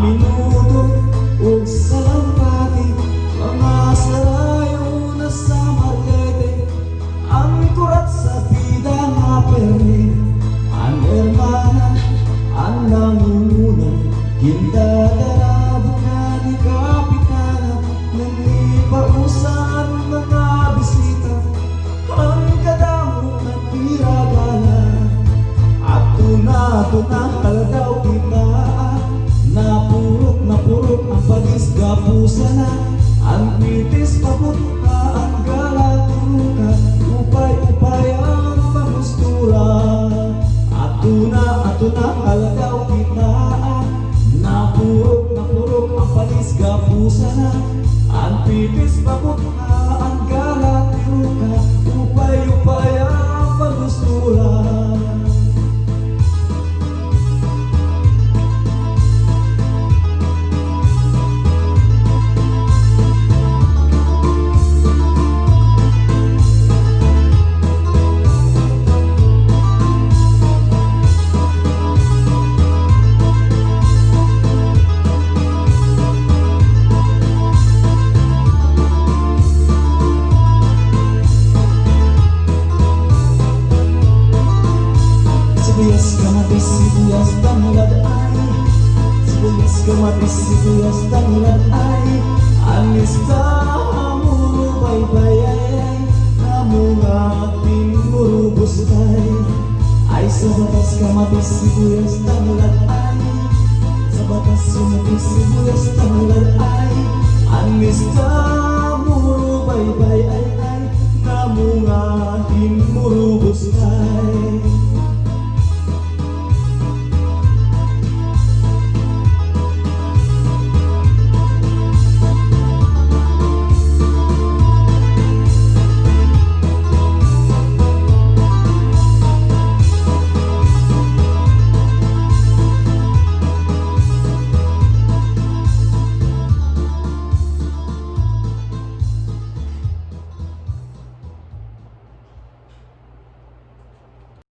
minuto ug sa lampati, mga sarayo na sa marlete, ang kurat sa vida nga permi, ang hermana, ang nangunguna, kindadarabot na ni Kapitana, nang ipausan mga bisita, ang kadamo ng piragala. Ato na halagaw kita, napurok ang pagisga pusa na, ang pitis papunta ang galatuka, upay ang pangustura. Ato na halagaw kita, napurok ang pagisga pusa na, ang pitis papunta ang galatuka, upay ang pangustura. Sibuyas tanglad ay, sibuyas kamatis, sibuyas tanglad ay, anis ta amuro baybay, namunga timuro bustay. Ay sa batas kamatis, sibuyas tanglad ay,